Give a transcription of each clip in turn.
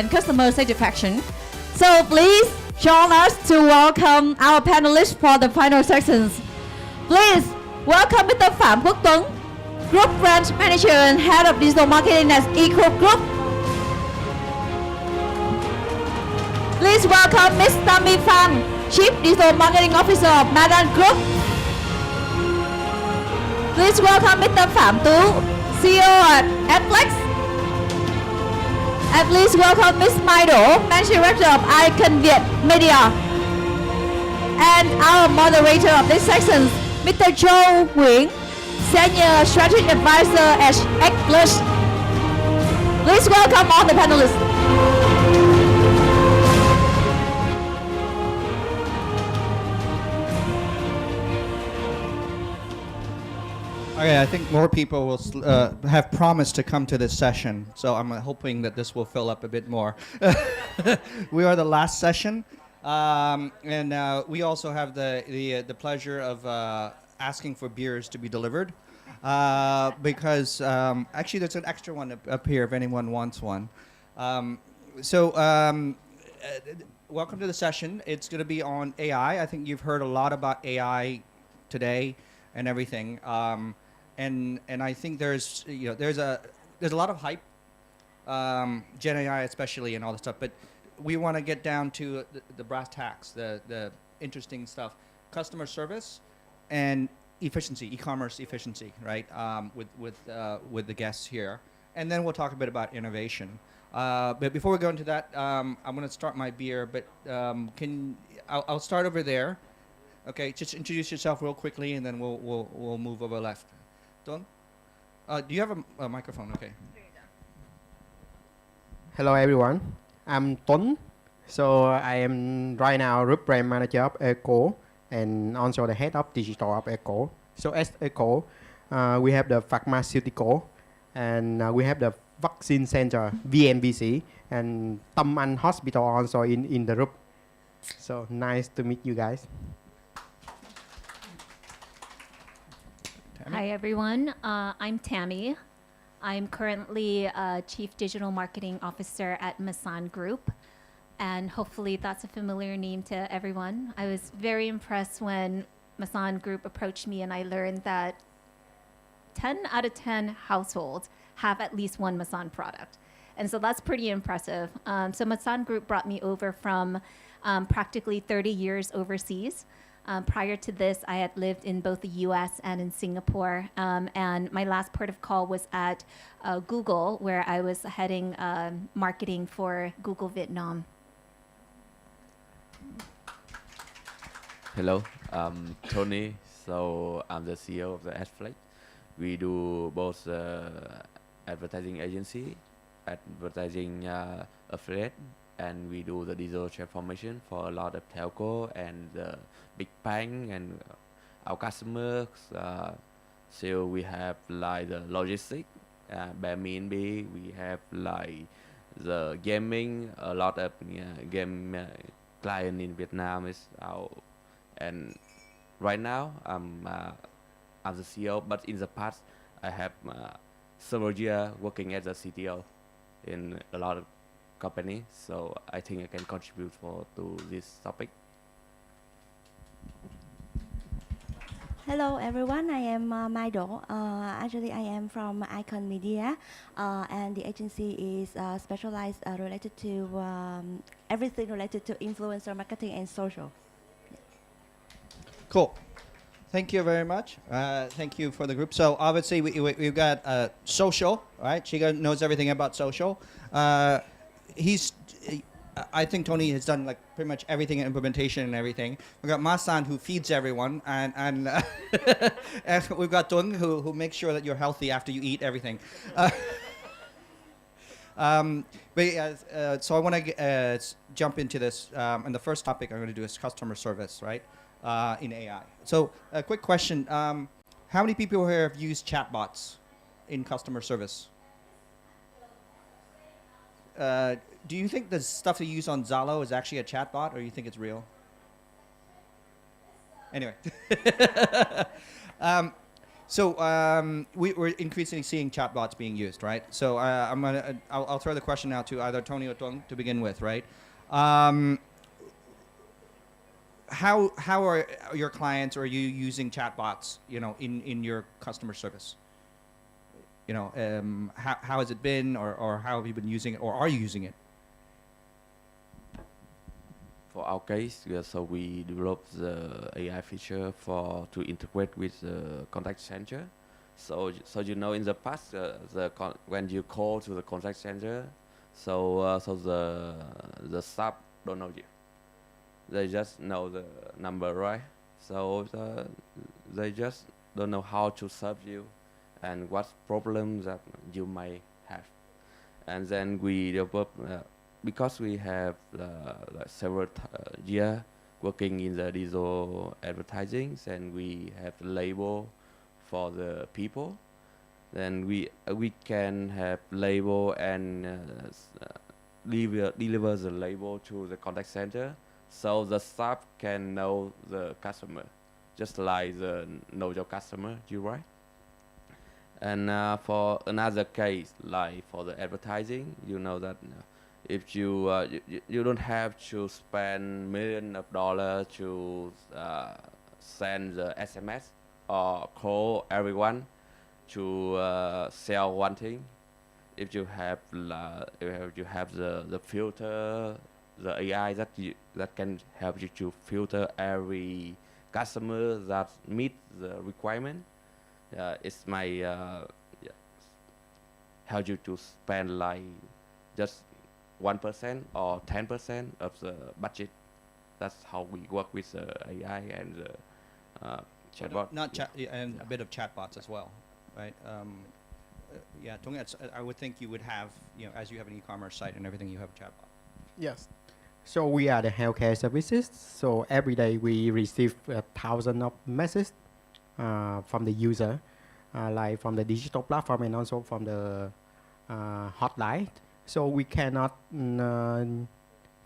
and customer satisfaction. So please join us to welcome our panelists for the final sections. Please welcome Mr. Phạm Quốc Tuấn, Group Branch Manager and Head of Digital Marketing at QUOC Group. Please welcome Ms. TAMMY PHAN, Chief Digital Marketing Officer of MASAN Group. Please welcome Mr. Phạm Tú, CEO at Flex. And please welcome Ms. Mai Đỗ, Managing Director of 𝐏𝐚𝐧𝐞𝐥𝐢𝐬𝐭. And our moderator of this section, Mr. 𝐏𝐚𝐧𝐞𝐥𝐢𝐬𝐭, Senior Strategic Advisor at Ecommerce. Please welcome all the panelists. Okay, I think more people will have promised to come to this session, so I'm hoping that this will fill up a bit more. We are the last session, and we also have the pleasure of asking for beers to be delivered, because actually there's an extra one up here if anyone wants one. Welcome to the session. It's going to be on AI. I think you've heard a lot about AI today and everything. And I think there's a lot of hype, Gen AI especially, and all this stuff. But we want to get down to the brass tacks, the interesting stuff, customer service, and efficiency, e-commerce efficiency, right? With the guests here, and then we'll talk a bit about innovation. But before we go into that, I'm going to start my beer. But I'll start over there. Okay, just introduce yourself real quickly, and then we'll move over left. Tuấn? Do you have a microphone? Okay. Hello everyone, I'm Tuấn. So I am right now Group Brand Manager of 𝐏𝐚𝐧𝐞𝐥𝐢𝐬𝐭 and also the Head of Digital of 𝐏𝐚𝐽𝐽. So as 𝐏𝐚𝐽, we have the pharmaceutical and we have the vaccine center VNVC and TAMMY Hospital also in the group. So nice to meet you guys. Hi everyone, I'm Tammy. I'm currently Chief Digital Marketing Officer at MASAN Group, and hopefully that's a familiar name to everyone. I was very impressed when MASAN Group approached me and I learned that 10 out of 10 households have at least one MASAN product. And so that's pretty impressive. So MASAN Group brought me over from practically 30 years overseas. Prior to this, I had lived in both the US and in Singapore. And my last port of call was at Google, where I was heading marketing for Google Vietnam. Hello, I'm Tony. So I'm the CEO of the Flex. We do both advertising agency, advertising affiliate, and we do the digital transformation for a lot of telco and big bank and our customers. So we have like the logistics, Airbnb. We have like the gaming. A lot of game client in Vietnam is our. And right now I'm the CEO, but in the past I have several years working as a CTO in a lot of company, so I think I can contribute to this topic. Hello everyone, I am Mai Đỗ. Actually, I am from Icon Media, and the agency is specialized related to everything related to influencer marketing and social. Cool. Thank you very much. Thank you for the group. So obviously we've got social, right? She knows everything about social. I think Tony has done like pretty much everything in implementation and everything. We've got MASAN who feeds everyone, and and we've got Tuấn who makes sure that you're healthy after you eat everything. So I want to jump into this, and the first topic I'm going to do is customer service, right? In AI. So a quick question: how many people here have used chatbots in customer service? Do you think the stuff you use on Zalo is actually a chatbot, or you think it's real? Anyway, So we're increasingly seeing chatbots being used, right? So I'll throw the question now to either Tony or Tuong to begin with, right? How are your clients or are you using chatbots, in your customer service? How has it been, or how have you been using it, or are you using it? For our case, so we developed the AI feature to integrate with the contact center. So in the past, when you call to the contact center, so the staff don't know you. They just know the number, right? So they just don't know how to serve you and what problems that you may have. And then we develop, because we have several years working in the digital advertising, and we have label for the people. Then we can have label and deliver the label to the contact center, so the staff can know the customer, just like the know your customer, you right? And for another case, like for the advertising, you know that if you don't have to spend millions of dollars to send the SMS or call everyone to sell one thing. If you have the filter, the AI that can help you to filter every customer that meet the requirement, it's my help you to spend like just 1% or 10% of the budget. That's how we work with the AI and the chatbot. Not chat, and a bit of chatbots as well, right? Yeah, Tuong, I would think you would have, as you have an e-commerce site and everything, you have a chatbot. Yes. So we are the healthcare services. So every day we receive 1,000 of messages from the user, like from the digital platform and also from the hotline. So we cannot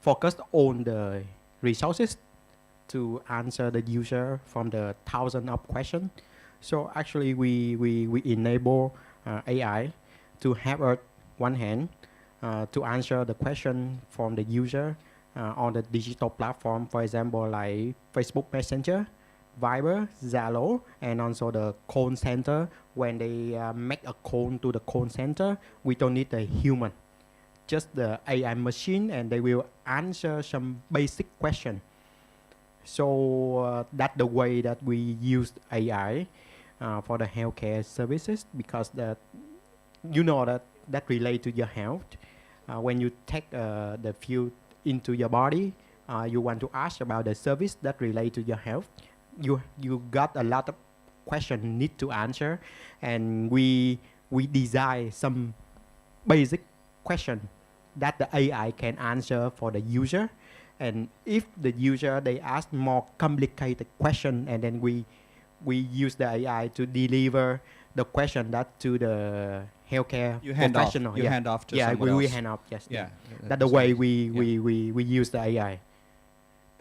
focus on the resources to answer the user from the 1,000 of questions. So actually we enable AI to have on one hand to answer the question from the user on the digital platform, for example, like Facebook Messenger, Viber, Zalo, and also the call center. When they make a call to the call center, we don't need a human, just the AI machine, and they will answer some basic question. So that's the way that we use AI for the healthcare services, because that that relate to your health. When you take the field into your body, you want to ask about the service that relate to your health. You got a lot of questions need to answer, and we design some basic question that the AI can answer for the user. And if the user they ask more complicated question, and then we use the AI to deliver the question that to the healthcare professional. You hand off to someone we else. hand off. Yes. Yeah. That's the way we use the AI.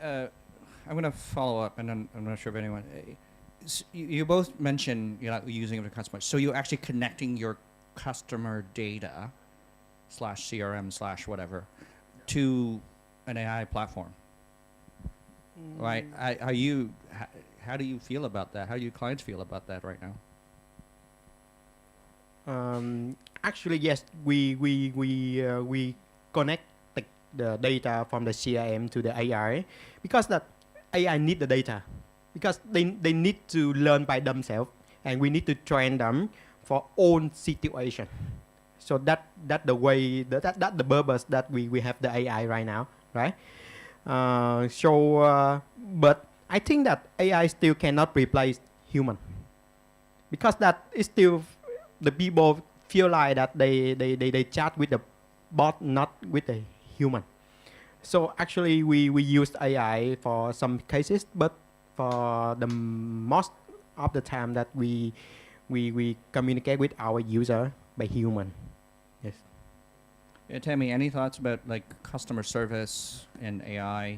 I'm going to follow up, and then I'm not sure if anyone. You both mentioned using it for customers. So you're actually connecting your customer data /CRM/ whatever to an AI platform, right? How do you feel about that? How do your clients feel about that right now? Actually, yes, we connect the data from the CRM to the AI, because that AI need the data, because they need to learn by themselves, and we need to train them for own situation. So that the way that the purpose that we have the AI right now, right? But I think that AI still cannot replace human, because that is still the people feel like that they chat with the bot, not with the human. So actually we use AI for some cases, but for the most of the time that we communicate with our user by human. Yes. Yeah, Tammy, any thoughts about like customer service and AI?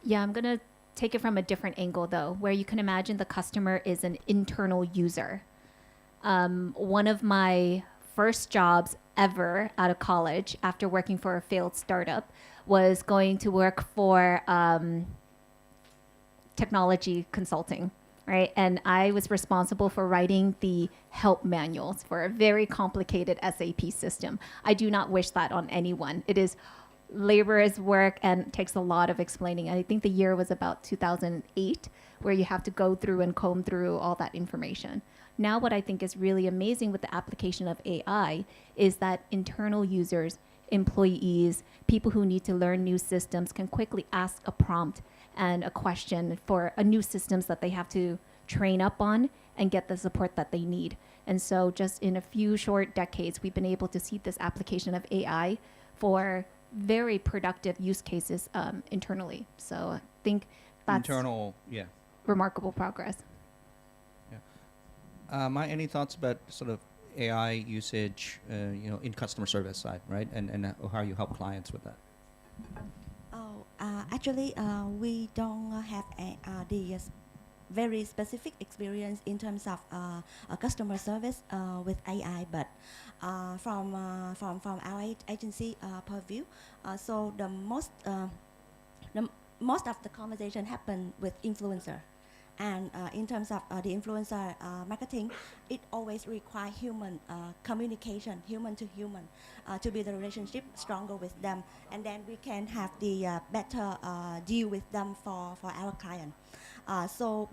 Yeah, I'm gonna take it from a different angle though, where you can imagine the customer is an internal user. One of my first jobs ever out of college after working for a failed startup was going to work for technology consulting, right? And I was responsible for writing the help manuals for a very complicated SAP system. I do not wish that on anyone. It is laborious work and takes a lot of explaining. I think the year was about 2008, where you have to go through and comb through all that information. Now what I think is really amazing with the application of AI is that internal users, employees, people who need to learn new systems can quickly ask a prompt and a question for a new systems that they have to train up on and get the support that they need. And so just in a few short decades, we've been able to see this application of AI for very productive use cases internally. So I think that's remarkable progress. Any thoughts about sort of AI usage, in customer service side, right? And how you help clients with that? Actually, we don't have the very specific experience in terms of customer service with AI, but from our agency purview, so the most of the conversation happen with influencer. And in terms of the influencer marketing, it always requires human communication, human to human, to build the relationship stronger with them. And then we can have the better deal with them for our client.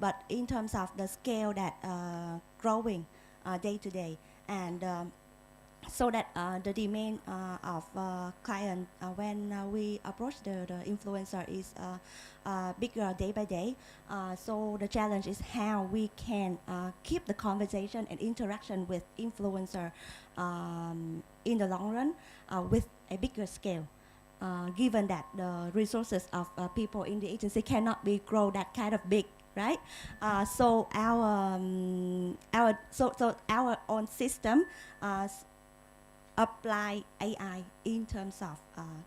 But in terms of the scale that growing day to day, and so that the demand of client when we approach the influencer is bigger day by day. So the challenge is how we can keep the conversation and interaction with influencer in the long run with a bigger scale. Given that the resources of people in the agency cannot be grow that kind of big, right? So our own system apply AI in terms of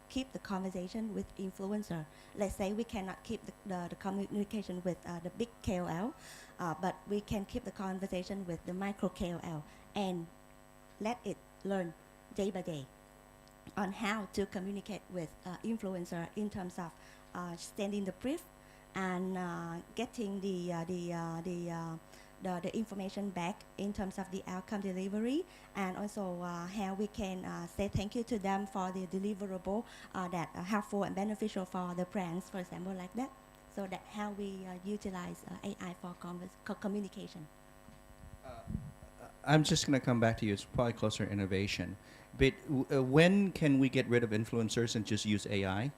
keep the conversation with influencer. Let's say we cannot keep the communication with the big KOL, but we can keep the conversation with the micro KOL and let it learn day by day on how to communicate with influencer in terms of sending the brief and getting the information back in terms of the outcome delivery, and also how we can say thank you to them for the deliverable that are helpful and beneficial for the brands, for example, like that. So that how we utilize AI for communication. I'm just going to come back to you. It's probably closer to innovation. But when can we get rid of influencers and just use AI?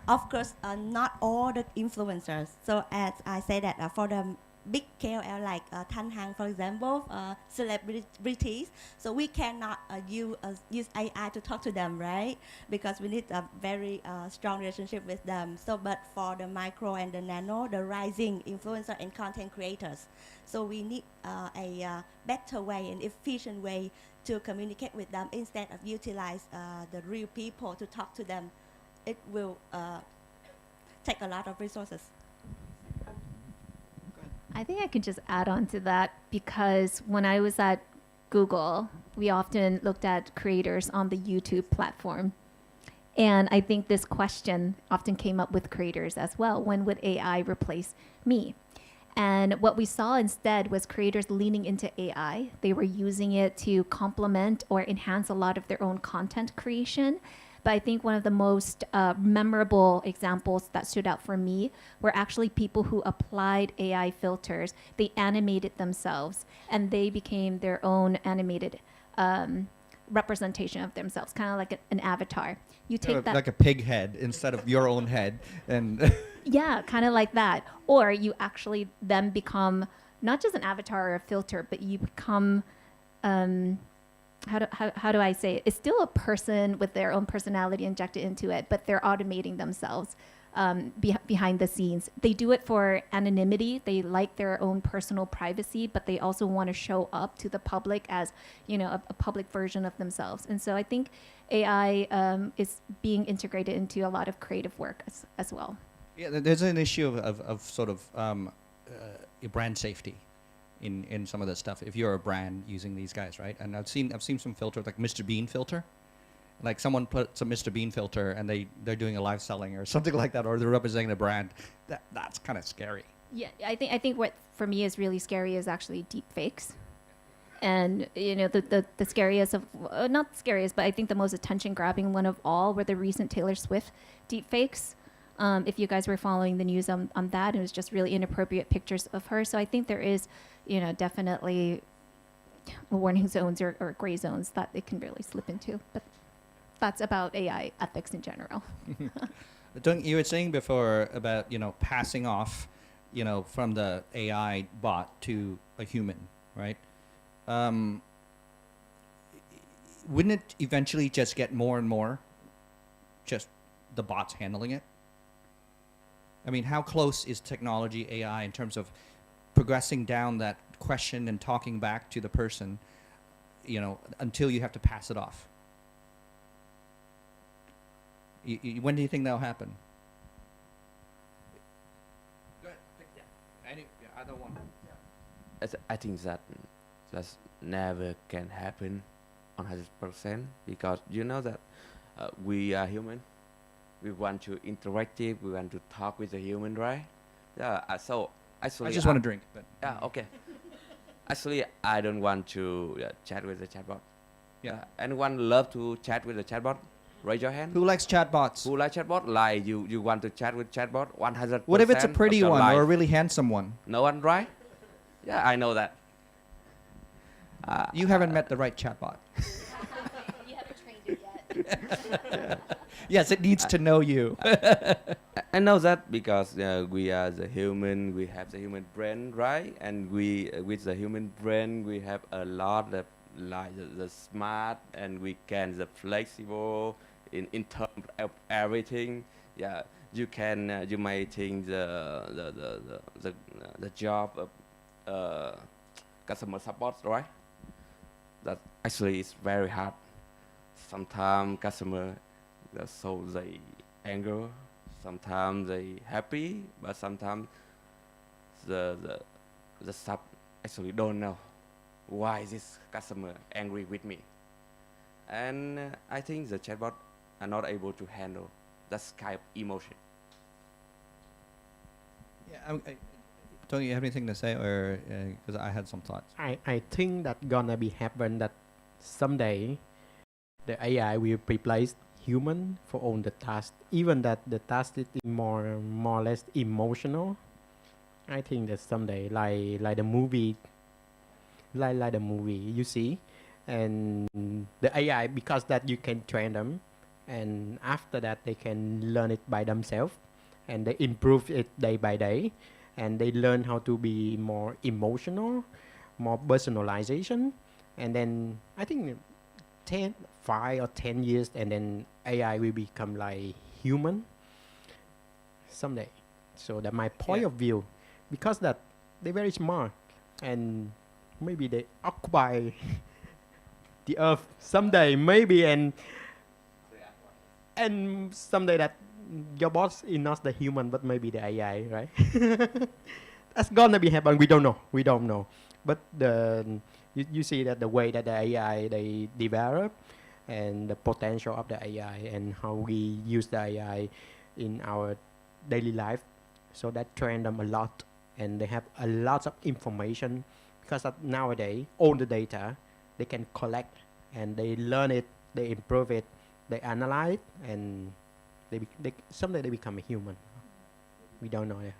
Of course, not all the influencers. So as I say that for the big KOL like Thanh Hằng, for example, celebrities, so we cannot use AI to talk to them, right? Because we need a very strong relationship with them. So, but for the micro and the nano, the rising influencer and content creators, so we need a better way and efficient way to communicate with them instead of utilize the real people to talk to them. It will take a lot of resources. I think I could just add on to that, because when I was at Google, we often looked at creators on the YouTube platform. And I think this question often came up with creators as well. When would AI replace me? And what we saw instead was creators leaning into AI. They were using it to complement or enhance a lot of their own content creation. But I think one of the most memorable examples that stood out for me were actually people who applied AI filters. They animated themselves, and they became their own animated representation of themselves, kind of like an avatar. You take that, like a pig head instead of your own head, and yeah, kind of like that. Or you actually then become not just an avatar or a filter, but you become how do I say it? It's still a person with their own personality injected into it, but they're automating themselves. behind the scenes. They do it for anonymity. They like their own personal privacy, but they also want to show up to the public as, you know, a public version of themselves. And so I think AI is being integrated into a lot of creative work as well. Yeah, there's an issue of sort of brand safety in some of this stuff. If you're a brand using these guys, right? And I've seen some filters like Mr. Bean filter. Like someone put some Mr. Bean filter and they're doing a live selling or something like that, or they're representing a brand. That's kind of scary. Yeah, I think what for me is really scary is actually deep fakes. And you know, the scariest of not scariest, but I think the most attention grabbing one of all were the recent Taylor Swift deep fakes. If you guys were following the news on that, it was just really inappropriate pictures of her. So I think there is, you know, definitely warning zones or gray zones that it can really slip into. But that's about AI ethics in general. You were saying before about, you know, passing off, you know, from the AI bot to a human, right? Wouldn't it eventually just get more and more just the bots handling it? I mean, how close is technology, AI, in terms of progressing down that question and talking back to the person, you know, until you have to pass it off? When do you think that'll happen? Go ahead. Either one. I think that never can happen 100% because you know that we are human. We want to interactive. We want to talk with the human, right? Yeah. So actually, I just want to drink. But yeah. Okay. Actually, I don't want to chat with the chatbot. Yeah. Anyone love to chat with the chatbot? Raise your hand. who likes chatbots? Who like chatbot? Like you want to chat with chatbot 100%? What if it's a of pretty your one life? or a really handsome one? No one, right? Yeah, I know that. You haven't met the right chatbot. You haven't trained it yet. Yes, it needs to know you. I know that because we are the human, we have the human brain, right? And we, with the human brain, we have a lot of like the smart, and we can the flexible in terms of everything. Yeah, you can you may think the job of customer support, right? That actually is very hard. Sometimes customer so they anger, sometimes they happy, but sometimes the sub actually don't know why this customer angry with me. And I think the chatbot are not able to handle that kind of emotion. Yeah, Tony, you have anything to say, or because I had some thoughts? I think that gonna be happen that someday the AI will replace human for all the tasks, even that the task is more or less emotional. I think that someday like the movie, like the movie you see, and the AI, because that you can train them, and after that they can learn it by themselves, and they improve it day by day, and they learn how to be more emotional, more personalization, and then I think 5 or 10 years, and then AI will become like human someday. So that my point of view, because that they're very smart, and maybe they occupy the earth someday, maybe, and someday that your boss is not the human, but maybe the AI, right? That's gonna be happen. We don't know. But you see that the way that the AI they develop, and the potential of the AI, and how we use the AI in our daily life, so that train them a lot, and they have a lot of information, because nowadays all the data they can collect, and they learn it, they improve it, they analyze it, and someday they become a human. We don't know. Okay.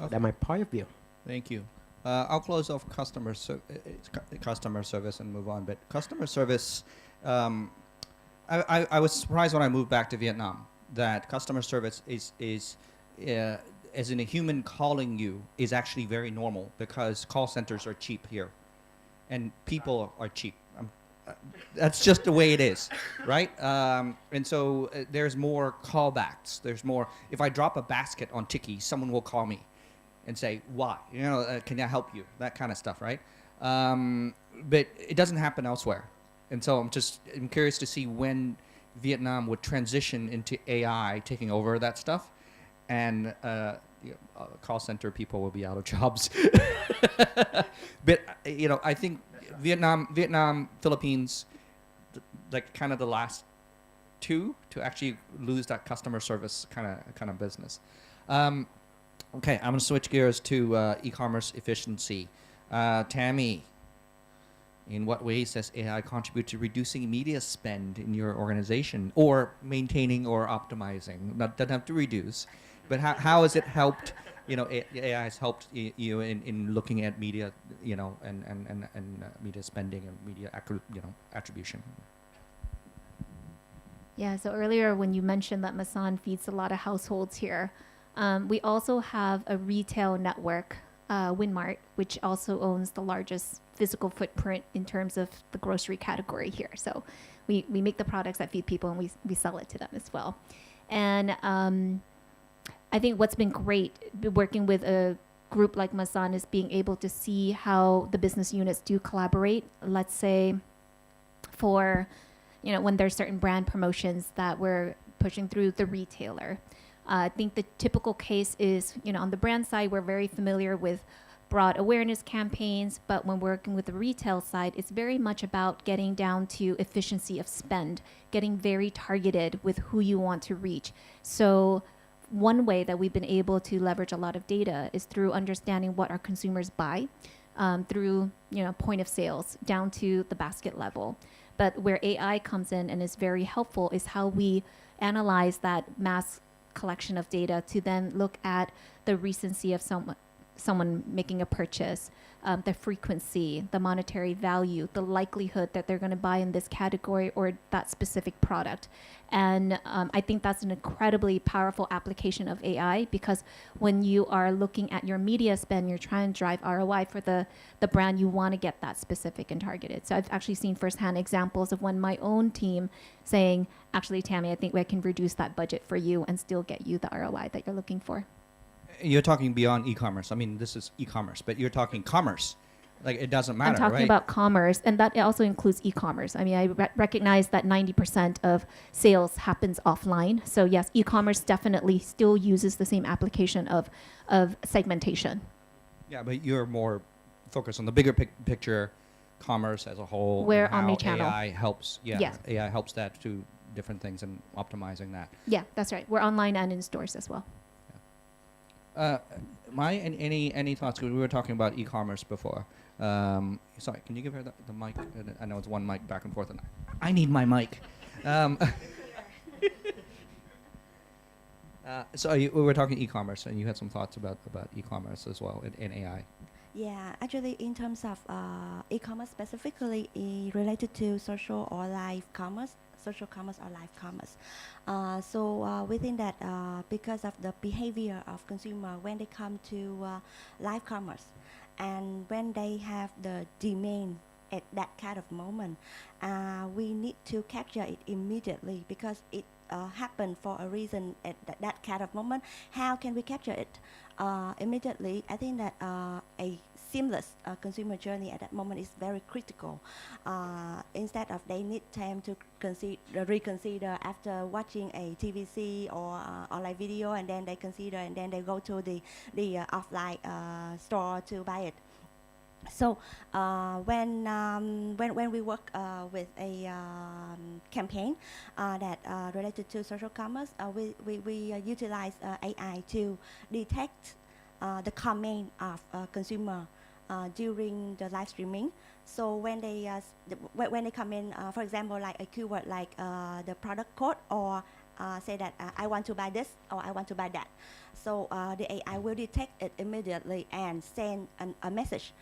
That's my point of view. Thank you. I'll close off customer service and move on. But customer service, I was surprised when I moved back to Vietnam that customer service is as in a human calling you, is actually very normal, because call centers are cheap here, and people are cheap. that's just the way it is, right? And so there's more callbacks. There's more. If I drop a basket on Tiki, someone will call me and say, why? Can I help you? That kind of stuff, right? But it doesn't happen elsewhere. And so I'm curious to see when Vietnam would transition into AI taking over that stuff, and call center people will be out of jobs. But I think Vietnam, Philippines, like kind of the last two to actually lose that customer service kind of business. Okay, I'm gonna switch gears to e-commerce efficiency. Tammy, in what ways does AI contribute to reducing media spend in your organization, or maintaining or optimizing? Doesn't have to reduce, but how has it helped? AI has helped you in looking at media, and media spending and media attribution. Yeah, so earlier when you mentioned that MASAN feeds a lot of households here, we also have a retail network, Winmart, which also owns the largest physical footprint in terms of the grocery category here. So we make the products that feed people, and we sell it to them as well. And I think what's been great working with a group like MASAN is being able to see how the business units do collaborate. Let's say for, when there's certain brand promotions that we're pushing through the retailer. I think the typical case is, on the brand side, we're very familiar with broad awareness campaigns, but when working with the retail side, it's very much about getting down to efficiency of spend, getting very targeted with who you want to reach. So one way that we've been able to leverage a lot of data is through understanding what our consumers buy, through point of sales down to the basket level. But where AI comes in and is very helpful is how we analyze that mass collection of data to then look at the recency of someone making a purchase, the frequency, the monetary value, the likelihood that they're going to buy in this category or that specific product. And I think that's an incredibly powerful application of AI, because when you are looking at your media spend, you're trying to drive ROI for the brand, you want to get that specific and targeted. So I've actually seen firsthand examples of when my own team saying, actually, Tammy, I think we can reduce that budget for you and still get you the ROI that you're looking for. You're talking beyond e-commerce. I mean, this is e-commerce, but you're talking commerce. Like, it doesn't matter, I'm talking right? about commerce, and that also includes e-commerce. I mean, I recognize that 90% of sales happens offline. So yes, e-commerce definitely still uses the same application of segmentation. Yeah, but you're more focused on the bigger picture, commerce as a whole. Where and how omni-channel. AI helps. Yeah, Yes. AI helps that to different things and optimizing that. Yeah, that's right. We're online and in stores as well. Any thoughts? 'Cause we were talking about e-commerce before. Sorry, can you give her the mic? I know it's one mic back and forth, and I need my mic. So we were talking e-commerce, and you had some thoughts about e-commerce as well in AI. Yeah, actually, in terms of e-commerce specifically related to social or live commerce, social commerce or live commerce. So within that, because of the behavior of consumer when they come to live commerce, and when they have the demand at that kind of moment, we need to capture it immediately, because it happened for a reason at that kind of moment. How can we capture it immediately? I think that a seamless consumer journey at that moment is very critical. Instead of they need time to reconsider after watching a TVC or online video, and then they consider, and then they go to the offline store to buy it. So when we work with a campaign that related to social commerce, we utilize AI to detect the comment of consumer during the live streaming. So when they comment, for example, like a keyword like the product code, or say that I want to buy this or I want to buy that. So the AI will detect it immediately and send a message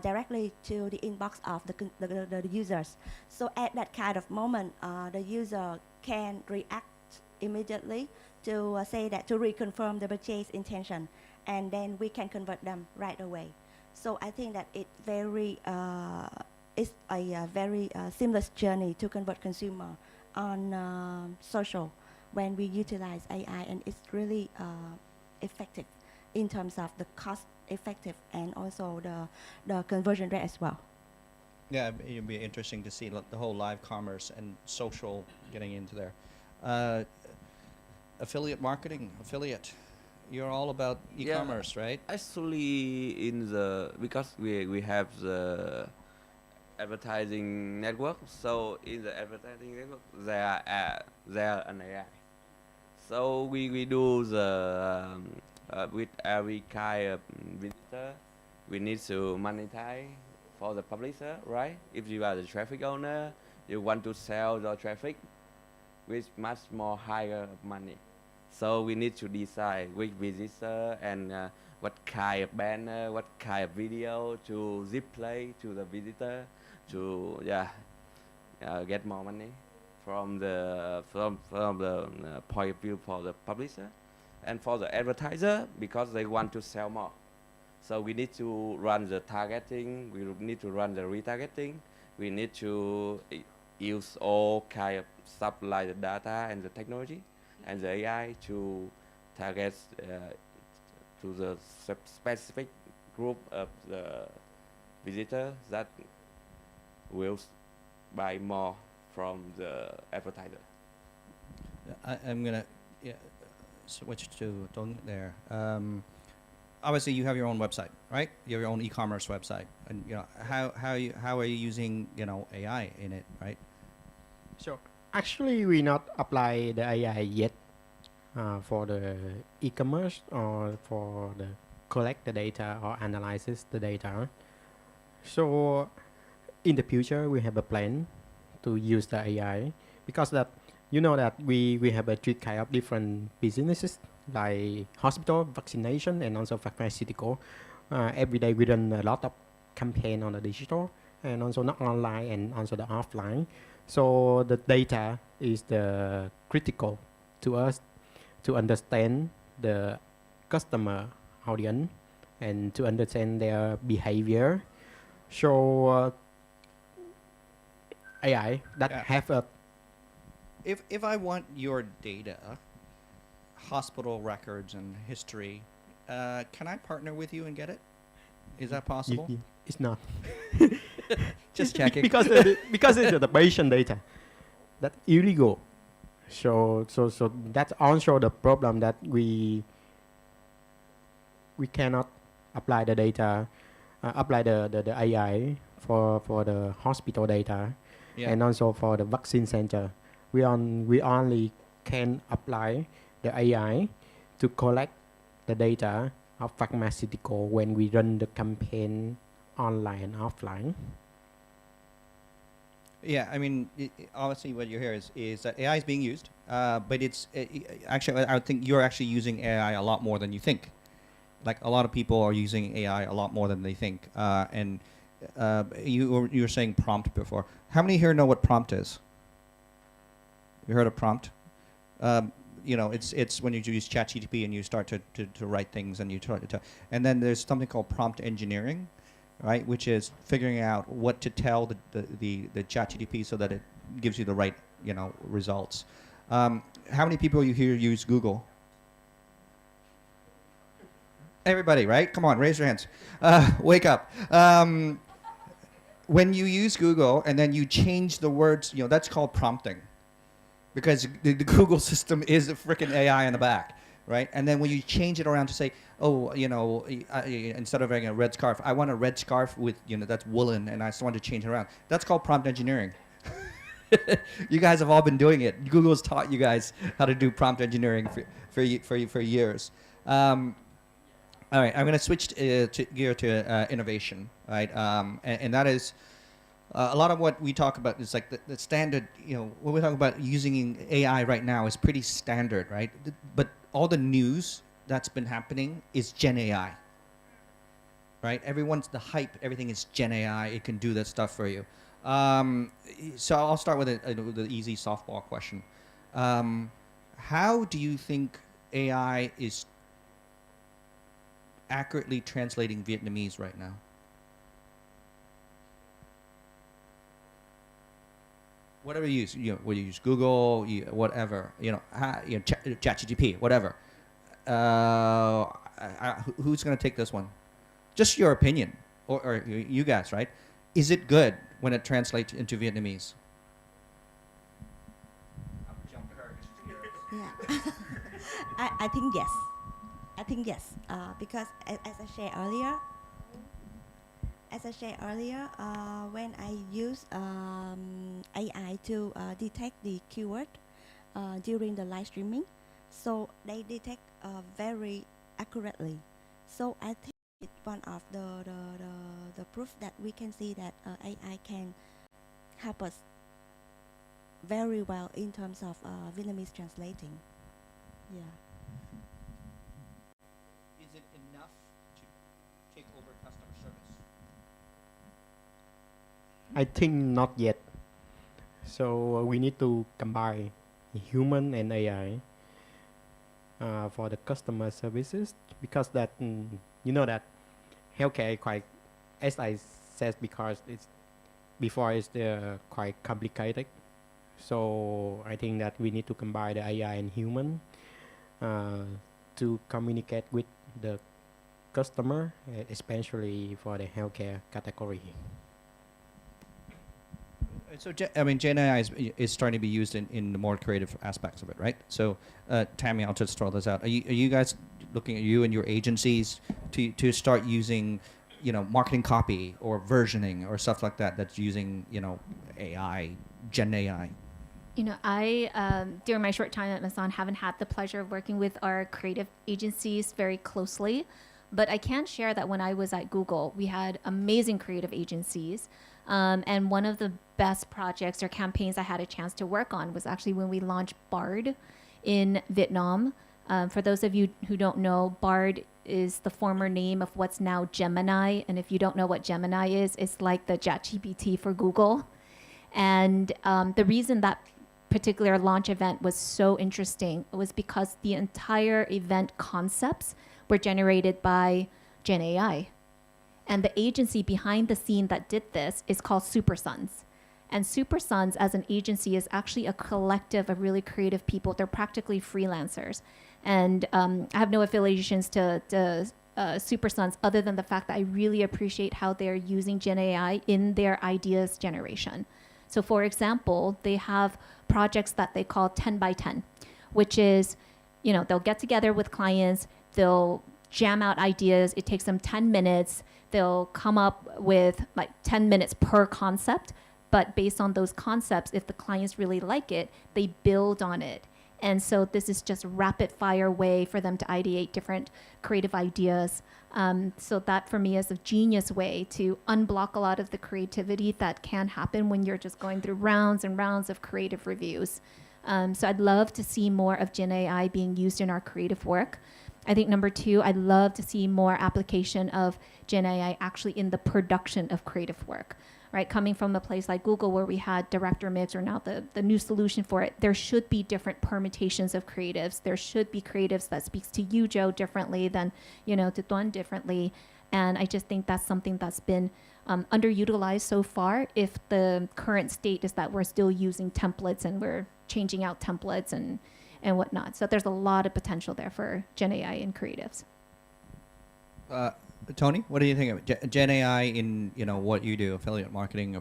directly to the inbox of the users. So at that kind of moment, the user can react immediately to say that, to reconfirm the purchase intention, and then we can convert them right away. So I think that it very it's a very seamless journey to convert consumer on social when we utilize AI, and it's really effective in terms of the cost effective and also the conversion rate as well. Yeah, it'd be interesting to see the whole live commerce and social getting into there. Affiliate marketing, you're all about e-commerce, right? Actually, because we have the advertising network, so in the advertising network there are an AI. So we do the with every kind of visitor, we need to monetize for the publisher, right? If you are the traffic owner, you want to sell the traffic with much more higher money. So we need to decide which visitor and what kind of banner, what kind of video to display to the visitor to get more money from the point of view for the publisher and for the advertiser because they want to sell more. So we need to run the targeting, we need to run the retargeting, we need to use all kind of stuff like the data and the technology and the AI to target to the specific group of the visitor that will buy more from the advertiser. I'm gonna switch to Tuấn there. Obviously, you have your own website, right? You have your own e-commerce website, and how are you using AI in it, right? So actually, we not apply the AI yet for the e-commerce or for the collect the data or analyzes the data. So in the future, we have a plan to use the AI because that that we have a three kind of different businesses like hospital, vaccination, and also pharmaceutical. Every day we run a lot of campaign on the digital and also not online and also the offline. So the data is the critical to us to understand the customer audience and to understand their behavior. So AI that have a If I want your data, hospital records and history, can I partner with you and get it? Is that possible? It's not. Just checking. because it's the patient data that's illegal. So that's also the problem that we cannot apply the data, apply the AI for the hospital data, and also for the vaccine center. We only can apply the AI to collect the data of pharmaceutical when we run the campaign online and offline. Yeah, I mean, obviously what you hear is that AI is being used, but it's actually, I think you're actually using AI a lot more than you think. Like a lot of people are using AI a lot more than they think. And you were saying prompt before. How many here know what prompt is? You heard of prompt? It's when you use ChatGPT and you start to write things and you try to and then there's something called prompt engineering, right? Which is figuring out what to tell the ChatGPT so that it gives you the right results. How many people here use Google? Everybody, right? Come on, raise your hands. Wake up. When you use Google and then you change the words, that's called prompting. Because the Google system is a freaking AI in the back, right? And then when you change it around to say, instead of wearing a red scarf, I want a red scarf with, that's woolen, and I just want to change it around. That's called prompt engineering. You guys have all been doing it. Google's taught you guys how to do prompt engineering for years. All right, I'm going to switch gear to innovation, right? And that is a lot of what we talk about is like the standard, what we talk about using AI right now is pretty standard, right? But all the news that's been happening is Gen AI, right? The hype, everything is Gen AI. It can do that stuff for you. So I'll start with the easy softball question. How do you think AI is accurately translating Vietnamese right now? whatever you use, whether you use Google, whatever, ChatGPT, whatever. Who's going to take this one? Just your opinion, or you guys, right? Is it good when it translates into Vietnamese? Yeah. I think yes. I think yes. Because as I shared earlier, when I use AI to detect the keyword during the live streaming, so they detect very accurately. So I think it's one of the proof that we can see that AI can help us very well in terms of Vietnamese translating. Yeah. Is it enough to take over customer service? I think not yet. So we need to combine human and AI for the customer services, because that that healthcare is quite, as I said, because it's quite complicated. So I think that we need to combine the AI and human to communicate with the customer, especially for the healthcare category. So, Gen AI is starting to be used in the more creative aspects of it, right? So, Tammy, I'll just throw this out. Are you guys looking at you and your agencies to start using, marketing copy or versioning or stuff like that that's using, AI, Gen AI? I, during my short time at MASAN, haven't had the pleasure of working with our creative agencies very closely. But I can share that when I was at Google, we had amazing creative agencies. And one of the best projects or campaigns I had a chance to work on was actually when we launched Bard in Vietnam. For those of you who don't know, Bard is the former name of what's now Gemini. And if you don't know what Gemini is, it's like the ChatGPT for Google. And the reason that particular launch event was so interesting was because the entire event concepts were generated by Gen AI. And the agency behind the scene that did this is called Super Sons. And Super Sons as an agency is actually a collective of really creative people. They're practically freelancers. And I have no affiliations to Super Sons other than the fact that I really appreciate how they're using Gen AI in their ideas generation. So for example, they have projects that they call 10 by 10, which is, they'll get together with clients, they'll jam out ideas. It takes them 10 minutes. They'll come up with like 10 minutes per concept, but based on those concepts, if the clients really like it, they build on it. And so this is just rapid fire way for them to ideate different creative ideas. So that for me is a genius way to unblock a lot of the creativity that can happen when you're just going through rounds and rounds of creative reviews. So I'd love to see more of Gen AI being used in our creative work. I think number two, I'd love to see more application of Gen AI actually in the production of creative work, right? Coming from a place like Google where we had director mix, or now the new solution for it, there should be different permutations of creatives. There should be creatives that speaks to you, Joe, differently than, to TUAN differently. And I just think that's something that's been underutilized so far, if the current state is that we're still using templates and we're changing out templates and whatnot. So there's a lot of potential there for Gen AI and creatives. Tony, what do you think of it? Gen AI in what you do, affiliate marketing,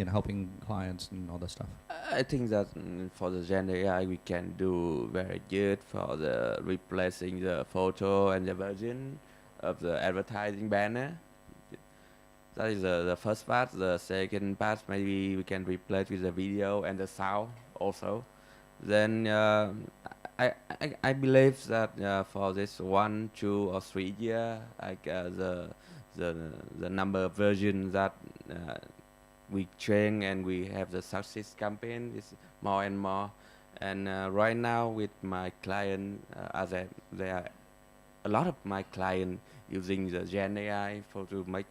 helping clients and all that stuff? I think that for the Gen AI we can do very good for the replacing the photo and the version of the advertising banner. That is the first part. The second part, maybe we can replace with the video and the sound also. Then I believe that for this 1, 2, or 3 year, like the number of versions that we train and we have the success campaign is more and more. And right now with my client, there are a lot of my client using the Gen AI to make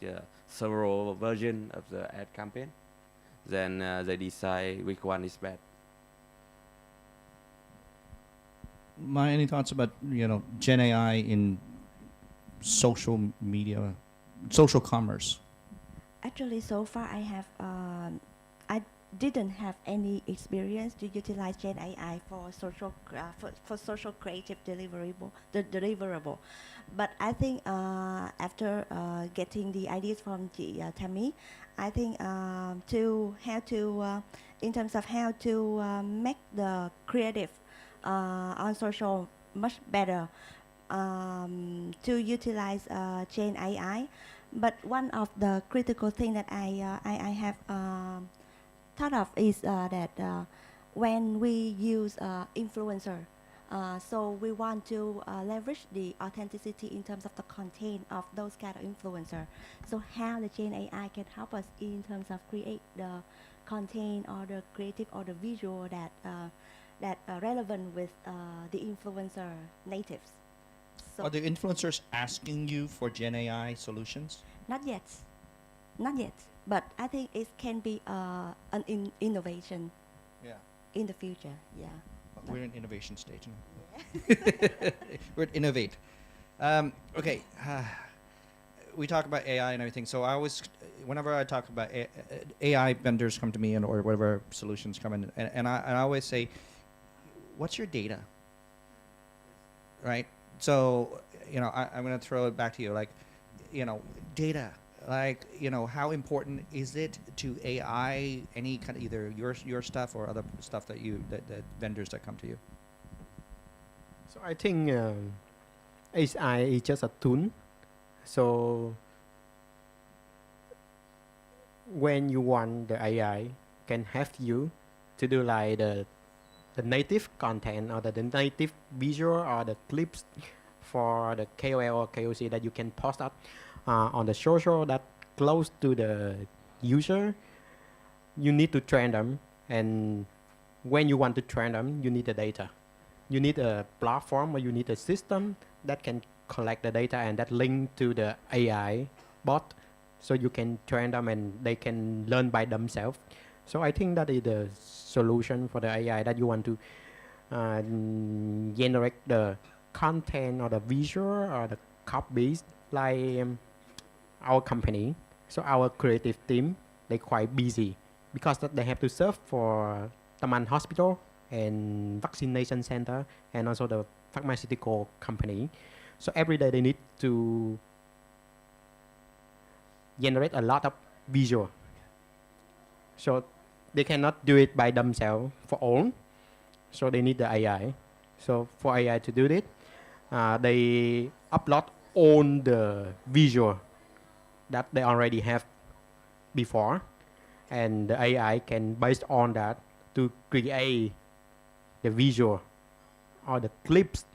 several versions of the ad campaign. Then they decide which one is best. Any thoughts about Gen AI in social media, social commerce? Actually, so far I have didn't have any experience to utilize Gen AI for social creative deliverable. But I think after getting the ideas from Tammy, I think to how to in terms of how to make the creative on social much better to utilize Gen AI. But one of the critical thing that I have thought of is that when we use influencer, so we want to leverage the authenticity in terms of the content of those kind of influencer. So how the Gen AI can help us in terms of create the content or the creative or the visual that are relevant with the influencer natives. So Are the influencers asking you for Gen AI solutions? not yet, not yet. But I think it can be an innovation Yeah. in the future. Yeah. We're in innovation stage now. We're at Innovate. Okay. We talk about AI and everything. So I always, whenever I talk about AI, vendors come to me or whatever solutions come in, and I always say, what's your data? Right? So, I'm going to throw it back to you. Like, data. Like, how important is it to AI, any kind of either your stuff or other stuff that vendors that come to you? So I think AI is just a tool. So when you want the AI can help you to do like the native content or the native visual or the clips for the KOL or KOC that you can post up on the social that close to the user. You need to train them, and when you want to train them, you need the data. You need a platform or you need a system that can collect the data and that link to the AI bot, so you can train them and they can learn by themselves. So I think that is the solution for the AI, that you want to generate the content or the visual or the copies like our company. So our creative team, they're quite busy because that they have to serve for TAMMY hospital and vaccination center and also the pharmaceutical company. So every day they need to generate a lot of visual. So they cannot do it by themselves for all. So they need the AI. So for AI to do it, they upload all the visual that they already have before, and the AI can, based on that, to create the visual or the clips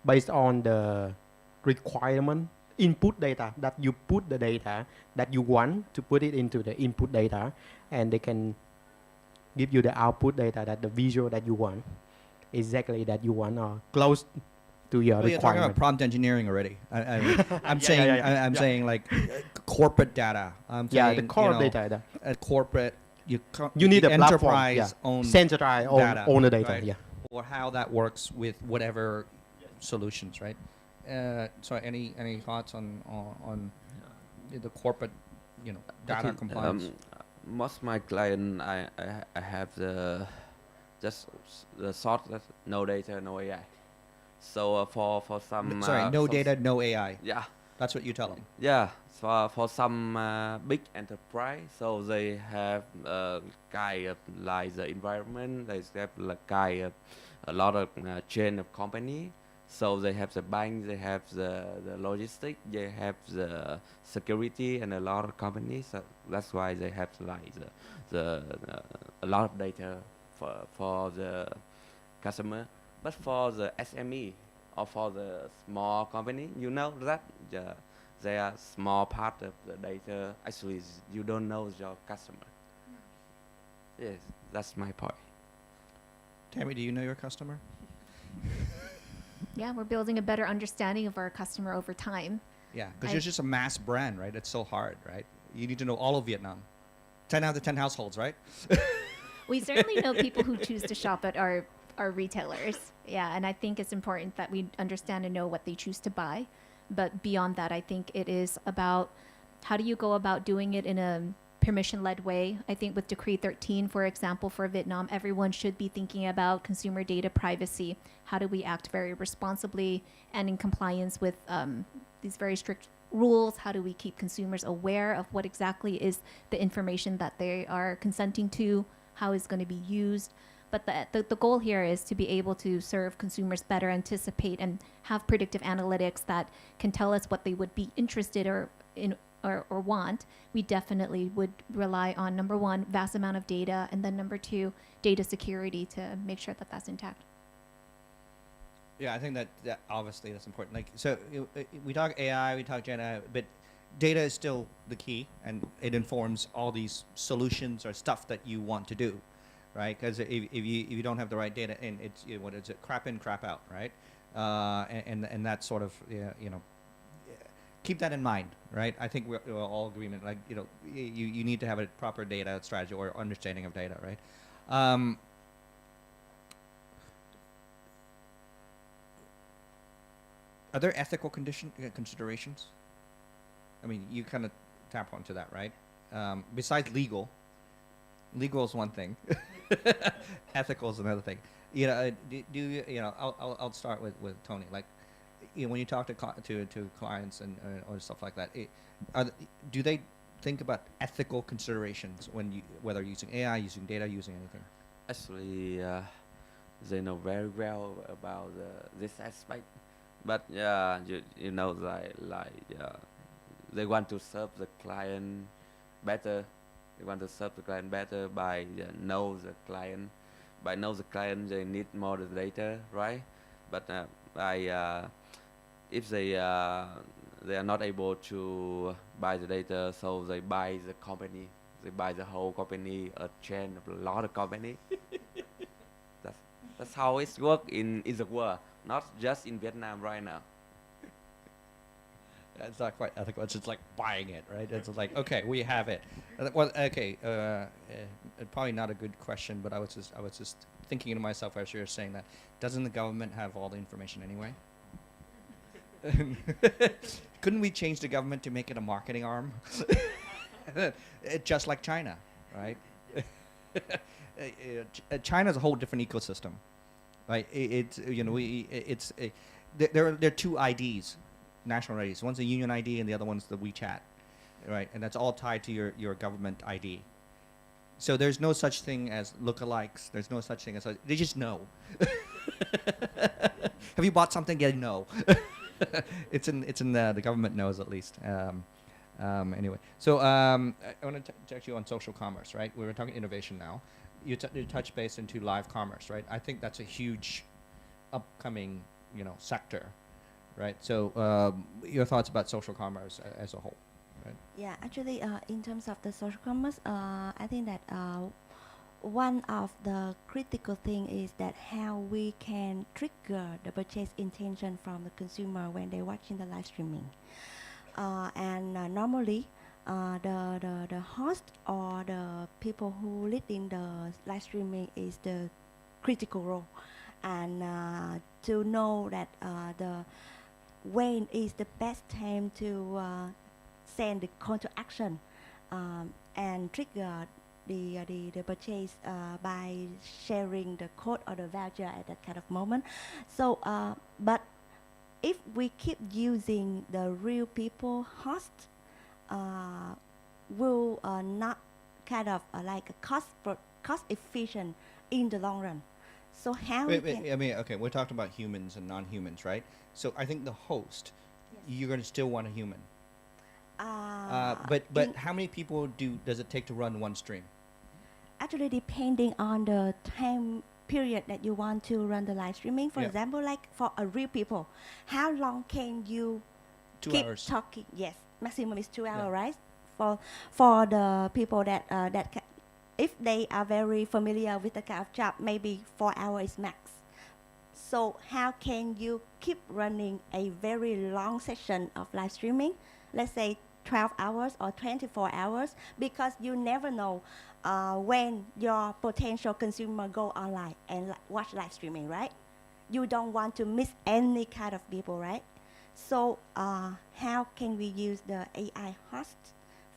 based on the requirement input data that you put the data that you want to put it into the input data, and they can give you the output data that the visual that you want, exactly that you want or close to your Well, you're talking about requirement. prompt engineering already. I'm saying, yeah. I'm saying like corporate data. I'm Yeah, saying, the core data. At corporate, you You need the a platform, enterprise own centralized data, own the data, right? yeah. or how that works with whatever solutions, right? So any thoughts on the corporate, I data think, compliance? most my client, I have just the thought that no data, no AI. So for some Sorry, no for data, no AI. yeah. That's what you tell them. Yeah, for some big enterprise, so they have kind of like the environment, they have like kind of a lot of chain of company. So they have the bank, they have the logistics, they have the security, and a lot of companies. So that's why they have like the a lot of data for the customer. But for the SME or for the small company, that they are small part of the data. Actually, you don't know your customer. Yes, that's my point. Tammy, do you know your customer? Yeah, we're building a better understanding of our customer over time. Yeah, because you're just a mass brand, right? It's so hard, right? You need to know all of Vietnam. 10 out of the 10 households, right? We certainly know people who choose to shop at our retailers. Yeah, and I think it's important that we understand and know what they choose to buy. But beyond that, I think it is about how do you go about doing it in a permission-led way. I think with Decree 13, for example, for Vietnam, everyone should be thinking about consumer data privacy. How do we act very responsibly and in compliance with these very strict rules? How do we keep consumers aware of what exactly is the information that they are consenting to, how it's going to be used? But the goal here is to be able to serve consumers better, anticipate, and have predictive analytics that can tell us what they would be interested or want. We definitely would rely on, number one, vast amount of data, and then number two, data security to make sure that that's intact. Yeah, I think that obviously that's important. Like, so we talk AI, we talk Gen AI, but data is still the key, and it informs all these solutions or stuff that you want to do, right? Because if you don't have the right data, and it's what is it, crap in, crap out, right? And that sort of keep that in mind, right? I think we're all agreement. Like, you need to have a proper data strategy or understanding of data, right? Are there ethical considerations? I mean, you kind of tap onto that, right? Besides legal is one thing. Ethical is another thing. I'll start with Tony. Like, when you talk to clients and or stuff like that, do they think about ethical considerations whether using AI, using data, using anything? Actually, they know very well about this aspect, but you know, they want to serve the client better. They want to serve the client better by know the client. By know the client, they need more data, right? But if they are not able to buy the data, so they buy the company. They buy the whole company, a chain of a lot of company. That's how it's work in the world, not just in Vietnam right now. It's not quite ethical. It's just like buying it, right? It's like, okay, we have it. Well, okay, probably not a good question, but I was just thinking to myself as you were saying that. Doesn't the government have all the information anyway? Couldn't we change the government to make it a marketing arm? Just like China, right? China's a whole different ecosystem, right? There are two IDs. National IDs. One's a union ID and the other one's the WeChat, right? And that's all tied to your government ID. So there's no such thing as lookalikes. There's no such thing as they just know. Have you bought something? Yeah, no. It's in the government knows at least. Anyway, so I want to touch you on social commerce, right? We were talking innovation now. You touch base into live commerce, right? I think that's a huge upcoming sector. Right. So, your thoughts about social commerce as a whole, right? Yeah, actually, in terms of the social commerce, I think that one of the critical thing is that how we can trigger the purchase intention from the consumer when they're watching the live streaming. Normally, the host or the people who lead in the live streaming is the critical role, and to know that when is the best time to send the call to action and trigger the purchase by sharing the code or the voucher at that kind of moment. So, but if we keep using the real people host, will not kind of like a cost efficient in the long run. So how wait, I mean, okay, we're talking about humans and non-humans, right? So I think the host, you're going to still want a human. But how many people does it take to run one stream? Actually, depending on the time period that you want to run the live streaming. For example, like for a real people, how long can you 2 keep hours. talking? Yes, maximum is 2 hours, right? For the people that if they are very familiar with the kind of job, maybe 4 hours is max. So how can you keep running a very long session of live streaming? Let's say 12 hours or 24 hours, because you never know when your potential consumer go online and watch live streaming, right? You don't want to miss any kind of people, right? So how can we use the AI host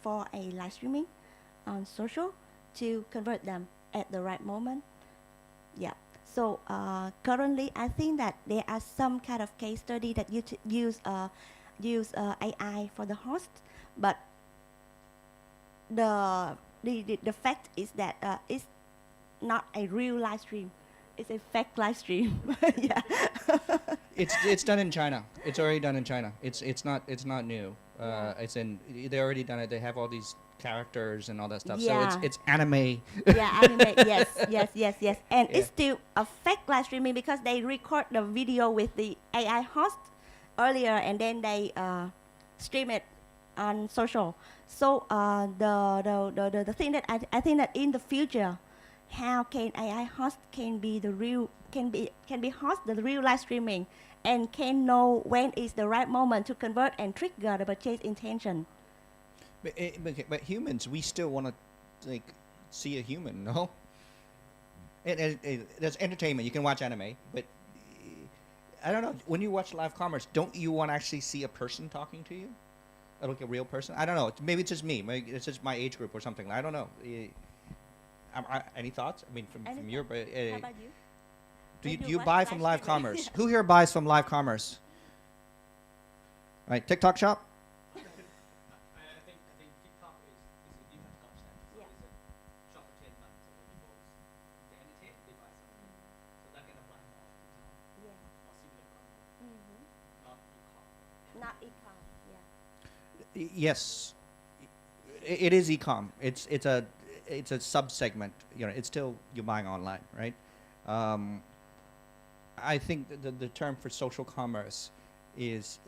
for a live streaming? on social to convert them at the right moment. Yeah. So currently, I think that there are some kind of case study that use AI for the host, but the fact is that it's not a real live stream. It's a fake live stream. Yeah. It's done in China. It's already done in China. It's not new. It's in they already done it. They have all these characters and all that stuff. Yeah. So it's anime. Yeah, anime. Yes. And Yeah. it's still a fake live streaming because they record the video with the AI host earlier and then they stream it on social. So the thing that I think that in the future, how can AI host can be host the real live streaming and can know when is the right moment to convert and trigger the purchase intention. But humans, we still want to like see a human, no? There's entertainment. You can watch anime, but I don't know. When you watch live commerce, don't you want to actually see a person talking to you? Like a real person? I don't know. Maybe it's just me. Maybe it's just my age group or something. I don't know. Any thoughts? I mean, from your... How about you? Do you buy from live commerce? Who here buys from live commerce? Right, TikTok shop? I think TikTok is a different concept. So Yeah. it's a short entertainment. So when people they entertain, they buy something. So that can apply more to TikTok Yeah. or similar company, not e-com. Not e-com. Yeah. Yes, it is e-com. It's a sub-segment. You know, it's still you're buying online, right? I think the term for social commerce is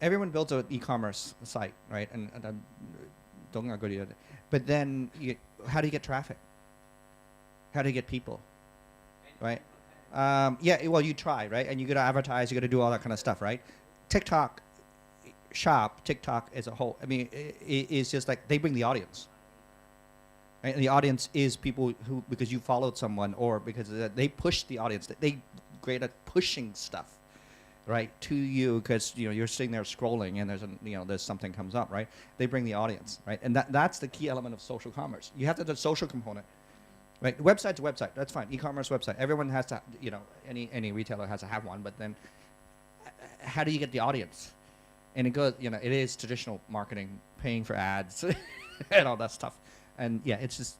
everyone builds an e-commerce site, right? And don't go to it. But then, how do you get traffic? How do you get people, right? Yeah, well, you try, right? And you got to advertise, you got to do all that kind of stuff, right? TikTok shop, TikTok as a whole, I mean, is just like they bring the audience. Right? And the audience is people who, because you followed someone or because they push the audience, they great at pushing stuff, right, to you because you're sitting there scrolling and there's something comes up, right? They bring the audience, right? And that's the key element of social commerce. You have to have the social component, right? Website's a website, that's fine. E-commerce website, everyone has to, any retailer has to have one. But then, how do you get the audience? And it goes, it is traditional marketing, paying for ads, and all that stuff. And yeah, it's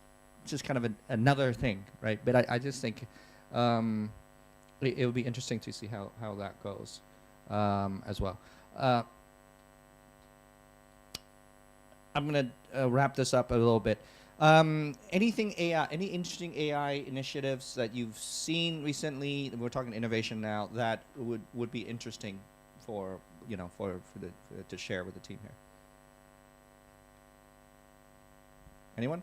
just kind of another thing, right? But I just think it would be interesting to see how that goes as well. I'm gonna wrap this up a little bit. Anything AI? Any interesting AI initiatives that you've seen recently? We're talking innovation now that would be interesting for to share with the team here. Anyone?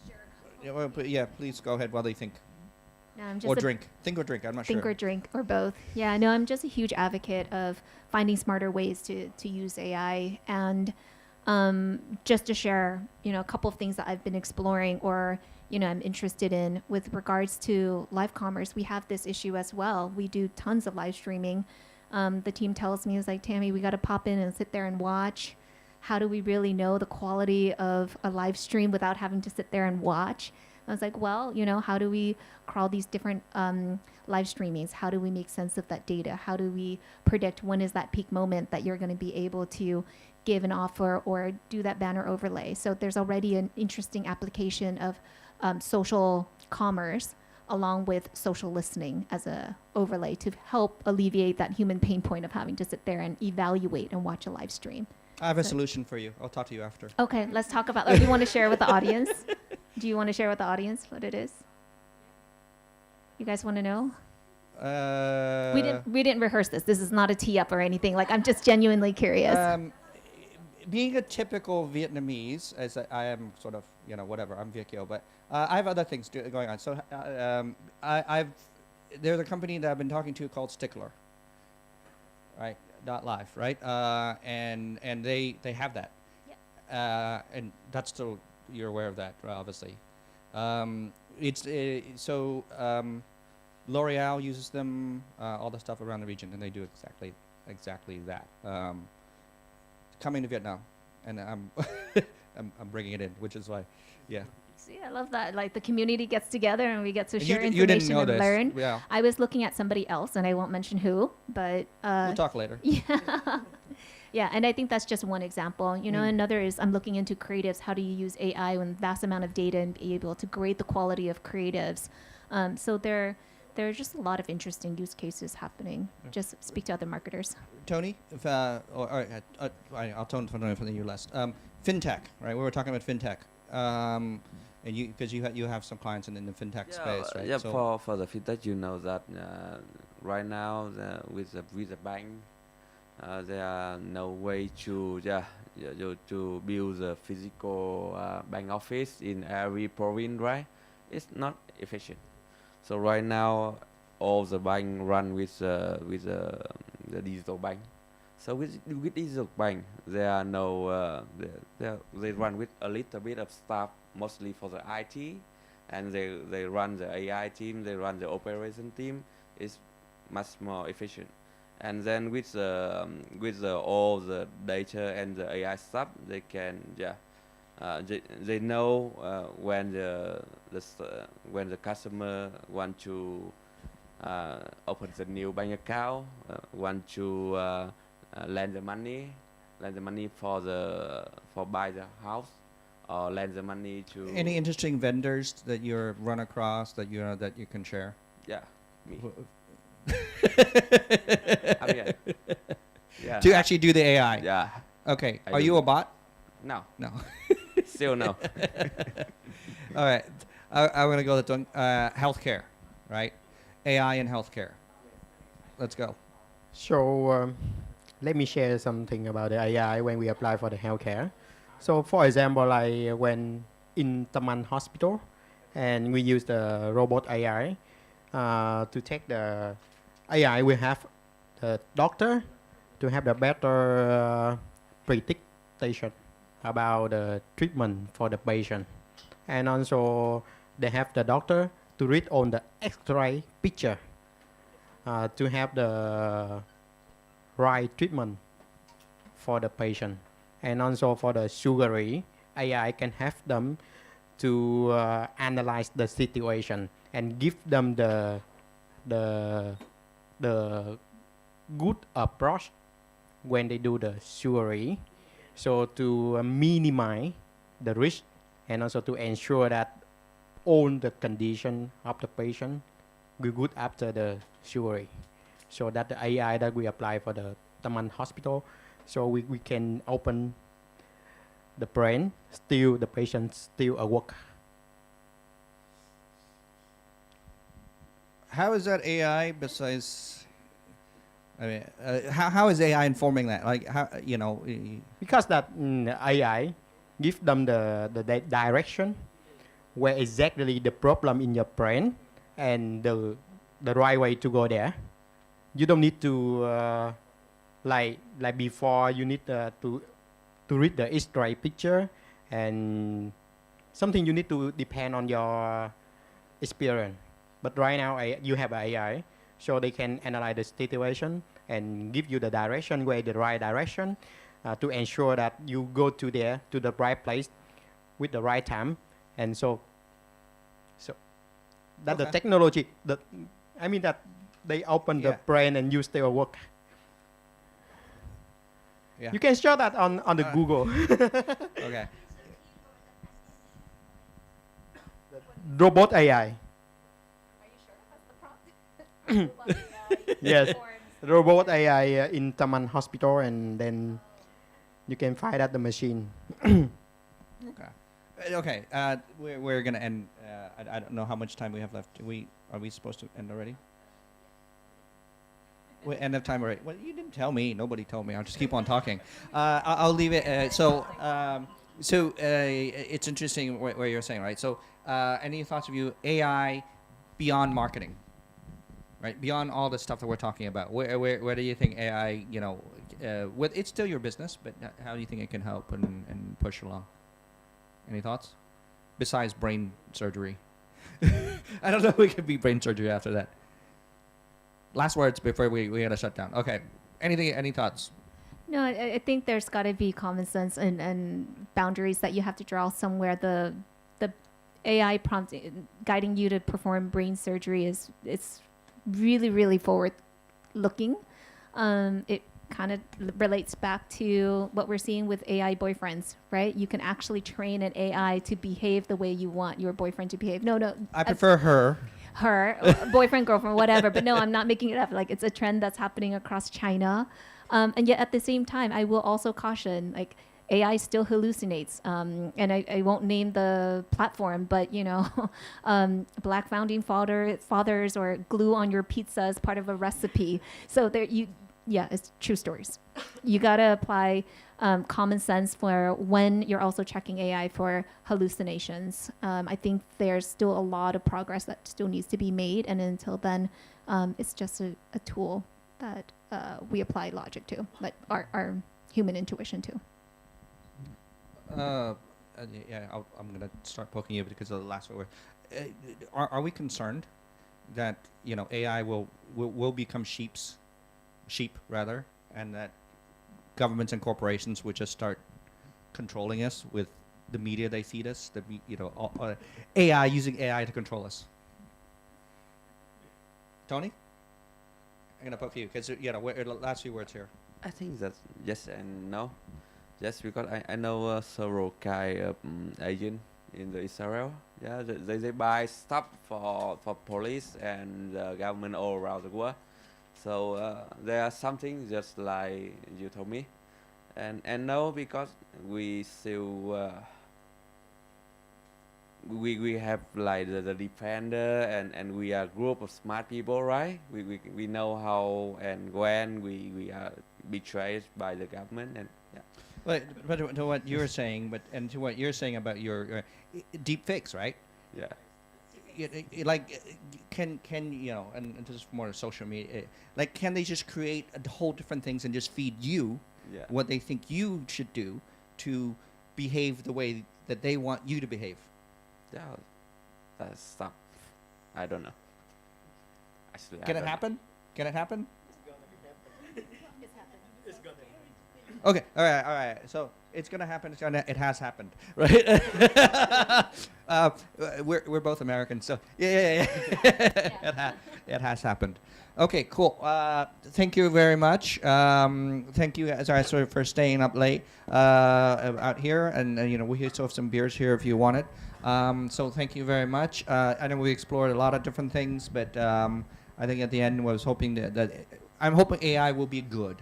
Sure. Yeah, please go ahead while they think. No, I'm just Or drink. Think or drink. I'm not sure. think or drink or both. Yeah, no, I'm just a huge advocate of finding smarter ways to use AI. And just to share, a couple of things that I've been exploring or, I'm interested in with regards to live commerce. We have this issue as well. We do tons of live streaming. The team tells me, it's like, Tammy, we got to pop in and sit there and watch. How do we really know the quality of a live stream without having to sit there and watch? I was like, well, how do we crawl these different live streamings? How do we make sense of that data? How do we predict when is that peak moment that you're going to be able to give an offer or do that banner overlay? So there's already an interesting application of social commerce along with social listening as a overlay to help alleviate that human pain point of having to sit there and evaluate and watch a live stream. I have a solution for you. I'll talk to you after. Okay, let's talk about, or do you want to share with the audience? Do you want to share with the audience what it is? You guys want to know? We didn't rehearse this. This is not a tee up or anything. Like, I'm just genuinely curious. Being a typical Vietnamese, as I am sort of, whatever, I'm Viet Kieu, but I have other things going on. So there's a company that I've been talking to called Stickler, right? .live, right? And they have that. Yep. And that's still, you're aware of that, obviously. L'Oreal uses them, all the stuff around the region, and they do exactly that. coming to Vietnam, and I'm I'm bringing it in, which is why, yeah. See, I love that. Like the community gets together and we get to And share you didn't information know and this. learn. Yeah. I was looking at somebody else, and I won't mention who, but We'll talk later. yeah, yeah. And I think that's just one example. You know, Mm. another is I'm looking into creatives. How do you use AI with vast amount of data and be able to grade the quality of creatives? So there are just a lot of interesting use cases happening. Just speak to other marketers. Tony, if, I'll tone from the US. Fintech, right? We were talking about fintech. And you, because you have some clients in the fintech space, right? Yeah, So for the fintech, you know that right now with the bank, there are no way to to build a physical bank office in every province, right? It's not efficient. So right now, all the bank run with the digital bank. So with digital bank, there are no they run with a little bit of staff, mostly for the IT, and they run the AI team, they run the operation team. It's much more efficient. And then with all the data and the AI stuff, they can they know when the customer want to open the new bank account, want to lend the money for buy the house, or lend the money to any interesting vendors that you're run across that you can share? me. W- I'm here. Yeah. To actually do the AI. Yeah. Okay. I Are do you that. a bot? No. No. Still no. All right. I'm gonna go to healthcare, right? AI in healthcare. Let's go. So let me share something about the AI when we apply for the healthcare. So for example, I went in TAMMY hospital and we use the robot AI to take the AI. We have the doctor to have the better prediction about the treatment for the patient. And also they have the doctor to read on the X-ray picture to have the right treatment for the patient. And also for the sugary, AI can have them to analyze the situation and give them the good approach when they do the sugary, so to minimize the risk and also to ensure that all the condition of the patient will good after the surgery. So that the AI that we apply for the TAMMY hospital, so we can open the brain, still the patient still awake. How is that AI besides? I mean, how is AI informing that? Like, how Because that AI give them the direction where exactly the problem in your brain and the right way to go there. You don't need to like before you need to read the X-ray picture, and something you need to depend on your experience. But right now you have AI, so they can analyze the situation and give you the direction, where the right direction, to ensure that you go to the right place with the right time. And so that the Okay. technology, that they open the Yeah. brain and you still work. Yeah. You can show that on the Google. Okay. Robot AI. Yes. Robot AI in TAMMY hospital, and then you can find out the machine. Okay. Okay. We're gonna end. I don't know how much time we have left. Are we supposed to end already? We end of time already. Well, you didn't tell me. Nobody told me. I'll just keep on talking. I'll leave it. It's interesting where you're saying, right? So, any thoughts of you? AI beyond marketing, right? Beyond all the stuff that we're talking about. Where do you think AI? It's still your business, but how do you think it can help and push along? Any thoughts? Besides brain surgery. I don't know if we could be brain surgery after that. Last words before we had to shut down. Okay. Any thoughts? No, I think there's got to be common sense and boundaries that you have to draw somewhere. The AI prompt guiding you to perform brain surgery is it's really forward looking. It kind of relates back to what we're seeing with AI boyfriends, right? You can actually train an AI to behave the way you want your boyfriend to behave. No, I prefer her. her boyfriend, girlfriend, whatever. But no, I'm not making it up. Like, it's a trend that's happening across China. And yet at the same time, I will also caution, like, AI still hallucinates. And I won't name the platform, but, you know, Black founding fathers or glue on your pizza as part of a recipe. So there yeah, it's true stories. You got to apply common sense for when you're also checking AI for hallucinations. I think there's still a lot of progress that still needs to be made. And until then, it's just a tool that we apply logic to, like our human intuition to. Yeah, I'm gonna start poking you because of the last word. Are we concerned that, you know, AI will become sheep rather, and that governments and corporations would just start controlling us with the media they feed us? AI using AI to control us. Tony, I'm gonna poke you because last few words here. I think that's yes and no. Yes, because I know several kind of agent in the Israel. Yeah, they buy stuff for police and government all around the world. So there are something just like you told me, and no, because we still we have like the defender and we are a group of smart people, right? We know how and when we are betrayed by the government and yeah. But to what you were saying, and to what you're saying about your deep fakes, right? Yeah. Can you know, and this is more social media, like, can they just create a whole different things and just feed you what they think you should do to behave the way that they want you to behave? Yeah, that's stuff. I don't know. Actually, Can it happen? Can it happen? It's gonna happen. Okay, all right. So it's gonna happen. It has happened, right? We're both Americans, so yeah. It has happened. Okay, cool. Thank you very much. Thank you guys for staying up late out here, and you know, we still have some beers here if you want it. So thank you very much. I know we explored a lot of different things, but I think at the end was hoping that I'm hoping AI will be good.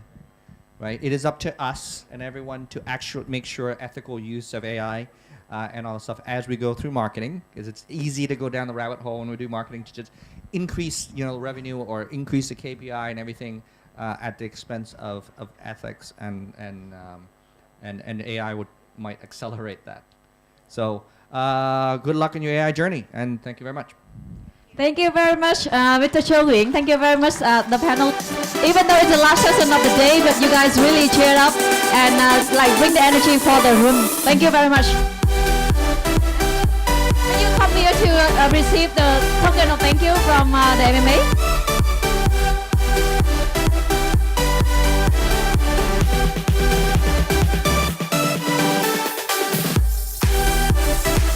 Right? It is up to us and everyone to actually make sure ethical use of AI and all the stuff as we go through marketing, because it's easy to go down the rabbit hole when we do marketing to just increase, you know, revenue or increase the KPI and everything at the expense of ethics, and AI might accelerate that. So good luck in your AI journey, and thank you very much. Thank you very much, Mr. 𝐏𝐚𝐬𝐭. Thank you very much, the panel. Even though it's the last session of the day, but you guys really cheered up and like bring the energy for the room. Thank you very much. Can you come here to receive the token of thank you from the MMA?